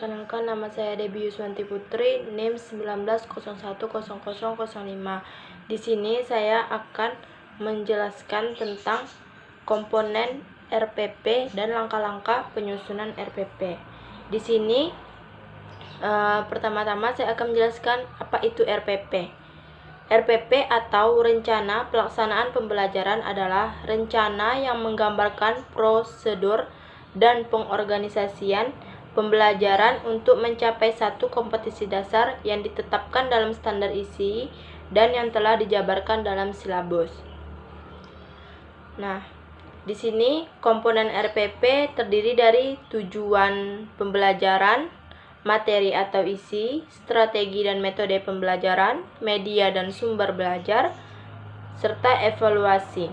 perkenalkan, nama saya Debbie Yuswanti Putri, NIM 19010005. Di sini saya akan menjelaskan tentang komponen RPP dan langkah-langkah penyusunan RPP. Di sini pertama-tama saya akan menjelaskan apa itu RPP. RPP atau Rencana Pelaksanaan Pembelajaran adalah rencana yang menggambarkan prosedur dan pengorganisasian pembelajaran untuk mencapai satu kompetensi dasar yang ditetapkan dalam standar isi dan yang telah dijabarkan dalam silabus. Nah, di sini komponen RPP terdiri dari tujuan pembelajaran, materi atau isi, strategi dan metode pembelajaran, media dan sumber belajar, serta evaluasi.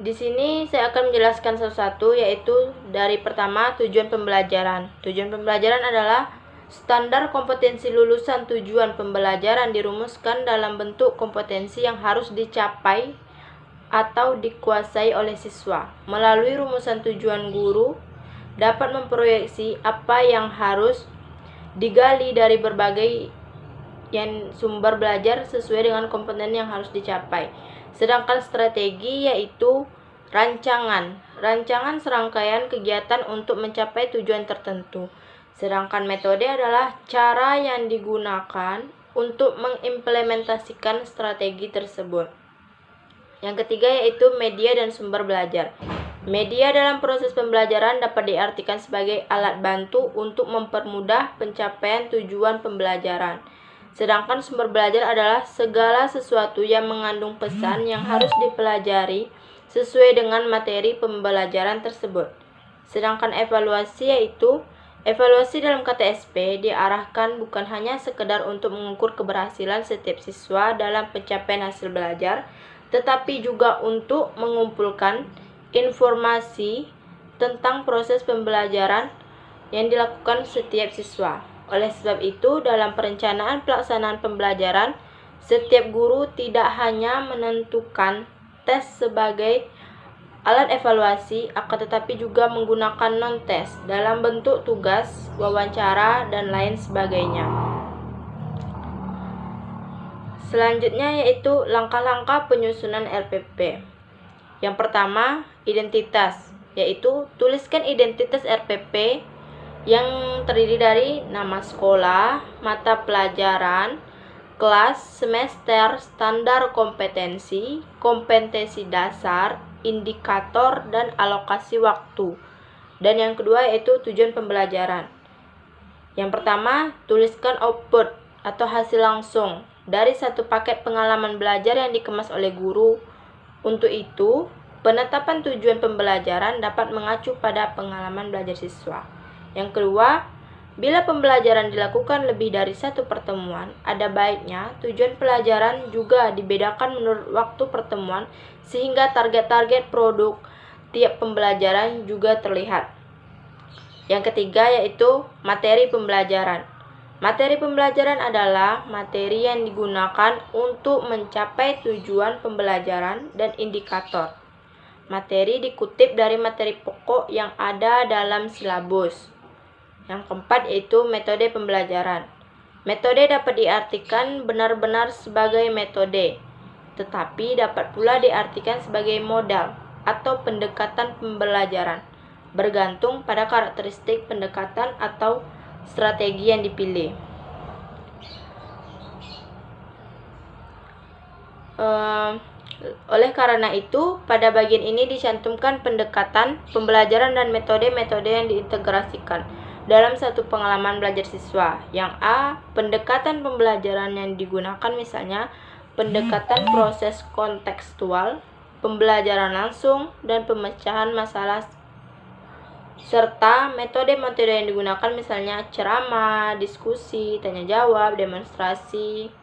Di sini saya akan menjelaskan satu-satu, yaitu dari pertama tujuan pembelajaran. Tujuan pembelajaran adalah standar kompetensi lulusan tujuan pembelajaran dirumuskan dalam bentuk kompetensi yang harus dicapai atau dikuasai oleh siswa. Melalui rumusan tujuan, guru dapat memproyeksi apa yang harus digali dari berbagai sumber belajar sesuai dengan kompeten yang harus dicapai. Sedangkan strategi yaitu rancangan serangkaian kegiatan untuk mencapai tujuan tertentu. Sedangkan metode adalah cara yang digunakan untuk mengimplementasikan strategi tersebut. Yang ketiga yaitu media dan sumber belajar. Media dalam proses pembelajaran dapat diartikan sebagai alat bantu untuk mempermudah pencapaian tujuan pembelajaran. Sedangkan sumber belajar adalah segala sesuatu yang mengandung pesan yang harus dipelajari sesuai dengan materi pembelajaran tersebut. Sedangkan evaluasi yaitu evaluasi dalam KTSP diarahkan bukan hanya sekedar untuk mengukur keberhasilan setiap siswa dalam pencapaian hasil belajar, tetapi juga untuk mengumpulkan informasi tentang proses pembelajaran yang dilakukan setiap siswa. Oleh sebab itu, dalam perencanaan pelaksanaan pembelajaran, setiap guru tidak hanya menentukan tes sebagai alat evaluasi, akan tetapi juga menggunakan non-tes dalam bentuk tugas, wawancara, dan lain sebagainya. Selanjutnya yaitu langkah-langkah penyusunan RPP. Yang pertama, identitas, yaitu tuliskan identitas RPP yang terdiri dari nama sekolah, mata pelajaran, kelas, semester, standar kompetensi, kompetensi dasar, indikator, dan alokasi waktu. Dan yang kedua yaitu tujuan pembelajaran. Yang pertama, tuliskan output atau hasil langsung dari satu paket pengalaman belajar yang dikemas oleh guru. Untuk itu, penetapan tujuan pembelajaran dapat mengacu pada pengalaman belajar siswa. Yang kedua, bila pembelajaran dilakukan lebih dari satu pertemuan, ada baiknya tujuan pelajaran juga dibedakan menurut waktu pertemuan sehingga target-target produk tiap pembelajaran juga terlihat. Yang ketiga yaitu materi pembelajaran. Materi pembelajaran adalah materi yang digunakan untuk mencapai tujuan pembelajaran dan indikator. Materi dikutip dari materi pokok yang ada dalam silabus. Yang keempat yaitu metode pembelajaran. Metode dapat diartikan benar-benar sebagai metode, tetapi dapat pula diartikan sebagai modal atau pendekatan pembelajaran, bergantung pada karakteristik pendekatan atau strategi yang dipilih. Oleh karena itu, pada bagian ini dicantumkan pendekatan pembelajaran dan metode-metode yang diintegrasikan dalam satu pengalaman belajar siswa. Yang A, pendekatan pembelajaran yang digunakan misalnya pendekatan proses kontekstual, pembelajaran langsung, dan pemecahan masalah, serta metode-metode yang digunakan misalnya ceramah, diskusi, tanya jawab, demonstrasi,